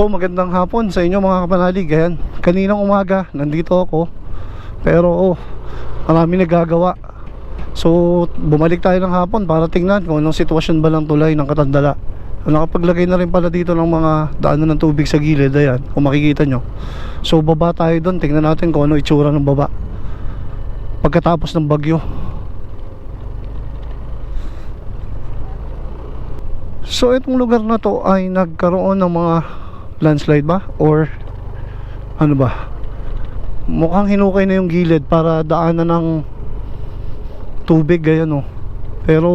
So magandang hapon sa inyo mga kapanalig. Ayan, kaninang umaga nandito ako, pero marami nagagawa. So bumalik tayo ng hapon para tingnan kung anong sitwasyon ba ng tulay ng Katandala. Nakapaglagay na rin pala dito ng mga daanan ng tubig sa gilid. Ayan, kung makikita nyo. So baba tayo doon, tingnan natin kung ano itsura ng baba pagkatapos ng bagyo. So itong lugar na to ay nagkaroon ng mga landslide ba? Or ano ba? Mukhang hinukay na yung gilid para daanan ng tubig, ganyan, oh. Pero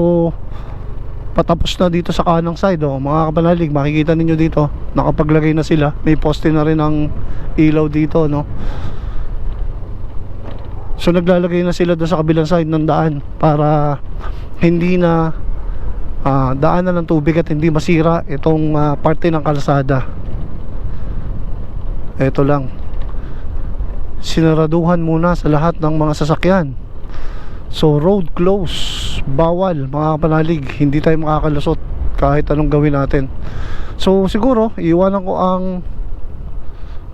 patapos na dito sa kanang side, oh. Mga kapanalig, makikita ninyo dito, nakapaglagay na sila. May poste na rin ng ilaw dito, no? So naglalagay na sila doon sa kabilang side ng daan para hindi na daanan ng tubig at hindi masira itong parte ng kalsada. Ito lang, sinaraduhan muna sa lahat ng mga sasakyan. So road close, bawal mga kapanalig, hindi tayo makakalusot kahit anong gawin natin. So siguro iiwanan ko ang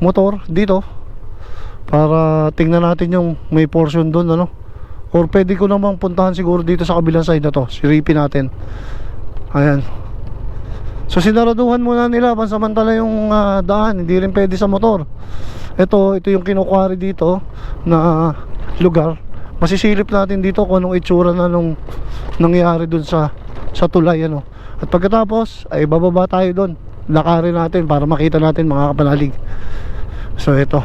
motor dito para tingnan natin yung may portion doon, ano. Or pwede ko namang puntahan siguro dito sa kabilang side na to, siripin natin. Ayan. So sinaraduhan muna nila pansamantala yung daan, hindi rin pwede sa motor. Ito yung kinukuwari dito na lugar. Masisilip natin dito kung anong itsura na nung nangyari dun sa tulay, ano. At pagkatapos ay bababa tayo dun, lakarin natin para makita natin mga kapanalig. So ito,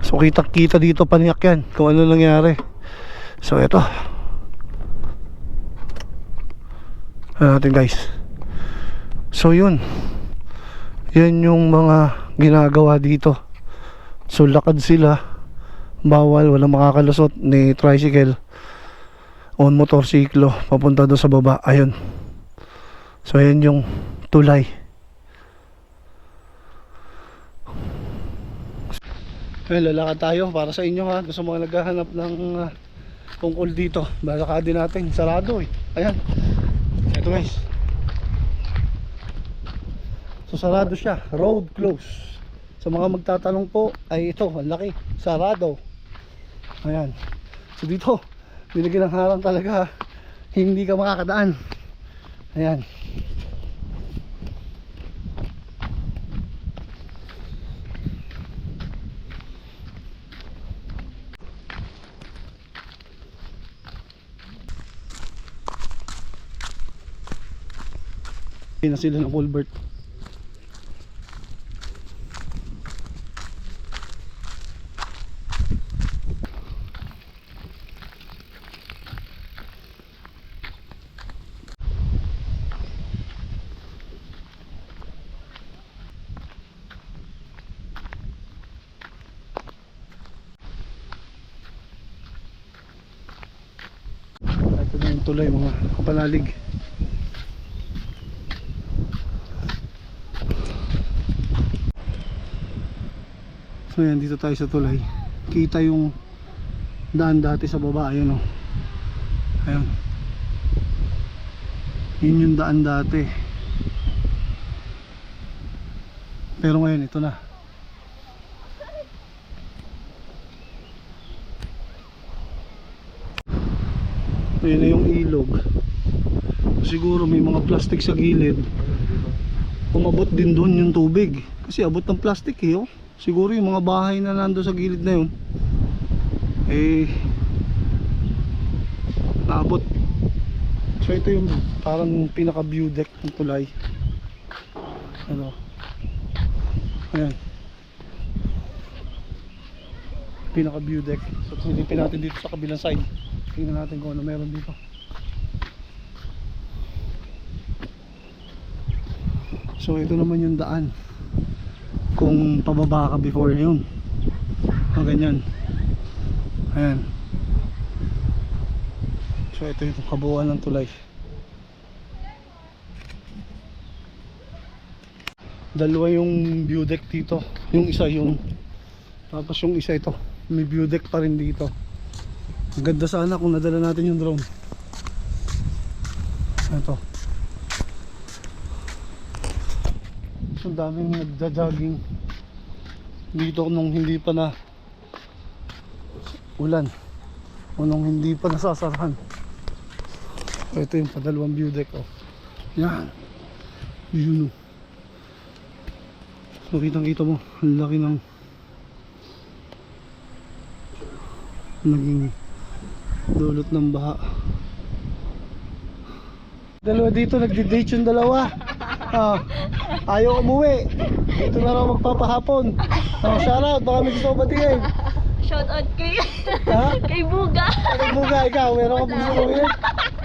so kita dito paniyak yan kung ano nangyari. So ito natin guys. So yan yung mga ginagawa dito. So lakad sila, bawal, walang makakalusot ni tricycle on motorsiklo papunta doon sa baba. Ayun. So ayan yung tulay. Ayun, lalakad tayo para sa inyo, ha, gusto mga naghahanap ng tungkol dito. Balakad din natin, sarado eh. Ayan, ito guys. So sarado siya, road close. Sa mga magtatanong po, ay ito, ang laki, sarado. Ayan. So dito, binigyan ng harang talaga, hindi ka makakadaan. Ayan. Na sila ng culvert. Ito na yung tulay mga kapanalig. So yan, dito tayo sa tulay. Kita yung daan dati sa baba. Ayun, oh. Ayun. Yun yung daan dati. Pero ngayon ito na. Ayun na yung ilog. Siguro may mga plastic sa gilid. Umabot din doon yung tubig. Kasi abot ng plastic eh, oh. Siguro yung mga bahay na nando sa gilid na yun eh naabot. So ito yung parang pinaka view deck ng tulay, ano. Ayan, pinaka view deck. So silipin natin dito sa kabilang side, tingnan natin kung ano meron dito. So ito naman yung daan kung pababa ka before yun. O ganyan. Ayan. So ito yung kabuuan ng tulay. Dalawa yung view deck dito. Yung isa yung, tapos yung isa ito, may view deck pa rin dito. Ang ganda sana kung nadala natin yung drone. Ito. guys, ang daming nagja-jogging dito nung hindi pa na ulan o nung hindi pa nasasarahan. So, ito yung padalawang view deck, oh. Yan. Yun, oh. So, kitang-kita mo, ang laki ng naging dulot ng baha. Dalawa dito, nagdi-date yung dalawa. Ayaw umuwi. Dito na raw magpapahapon. Shoutout, baka may gusto ko batingin. Shoutout kay Ha? kay Buga. Ano Buga, ikaw? Meron ka gusto ko yun?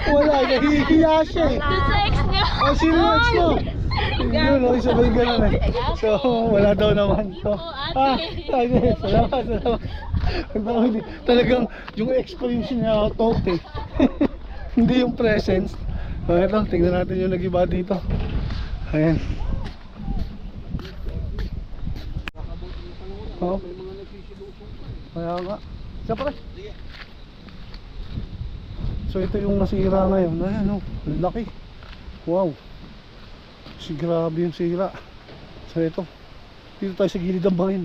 Wala, nahihiya siya eh. Doon sa ex niya. Oh, sino yung ex mo? Yun, okay, sabay ganun eh. So, wala daw naman. So, okay, salamat. Talagang yung ex ko yung sinautot eh. Hindi yung presence. So, ito, tingnan natin yung nag-iba dito. Ayan. Oh. Kaya nga. Siya pala. So ito yung nasira ngayon. Ayan o, laki. Wow. Grabe yung sira. So ito, dito tayo sa gilid ng bangin.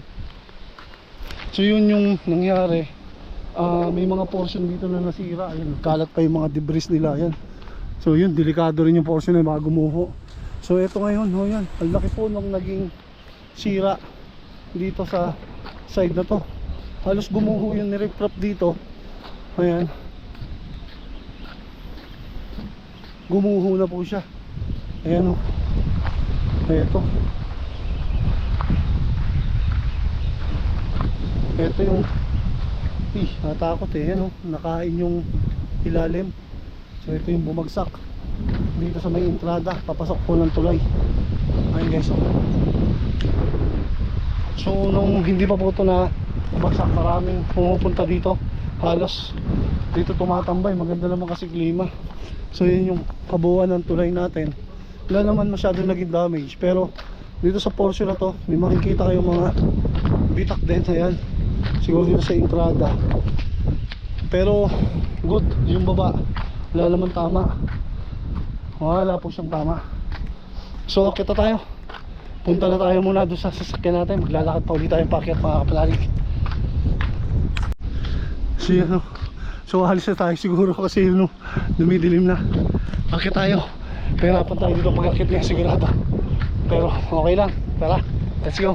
So yun yung nangyari. May mga portion dito na nasira. Ayan, kalat pa yung mga debris nila. Ayan. So yun, delikado rin yung portion na mga gumuho. So ito ngayon, oh yan, ang laki po nung naging sira dito sa side na to. Halos gumuho yung nirip-rap dito. Ayan. Gumuho na po siya. Ayan o. Ito. Ito yung natakot eh. Ayan o. Nakain yung ilalim. So ito yung bumagsak dito sa may entrada. Papasok po ng tulay. Ayan guys o. So nung hindi pa po ito na bumagsak, maraming pumupunta dito. Halos dito tumatambay. Maganda naman kasi klima. So yun yung kabuuan ng tulay natin. Wala naman masyadong naging damage. Pero dito sa portion na to, may makikita kayong mga bitak din. Ayan. Siguro dito sa entrada. Pero good, yung baba wala naman tama. Wala po siyang tama. So kita tayo. Punta na tayo muna doon sa sasakyan natin. Maglalakad pa ulit tayong pakyat mga kapalalig. So yun, so halis na tayo siguro kasi yun, dumidilim na. Akit tayo. Pahirapan tayo dito pag-akit niya sigurado. Pero okay lang. Tara, let's go.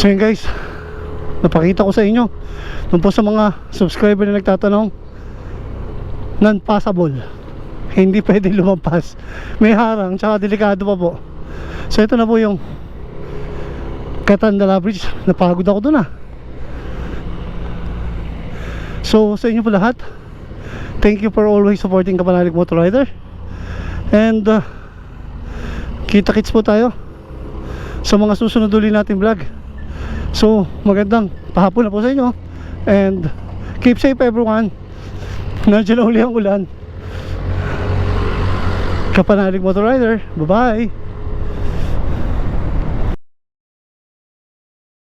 So yun guys, napakita ko sa inyo dun po sa mga subscriber na nagtatanong, non-passable, hindi pwede lumampas, may harang, tsaka delikado pa po. So ito na po yung Catandala Bridge. Napagod ako dun So sa inyo po lahat, thank you for always supporting Kapanalig Motor Rider. And kita-kits po tayo sa mga susunod ulit natin vlog. So magandang pahapon na po sa inyo. And keep safe everyone. Nandiyan na uli ang ulan. Kapanalig Motor Rider. Bye bye.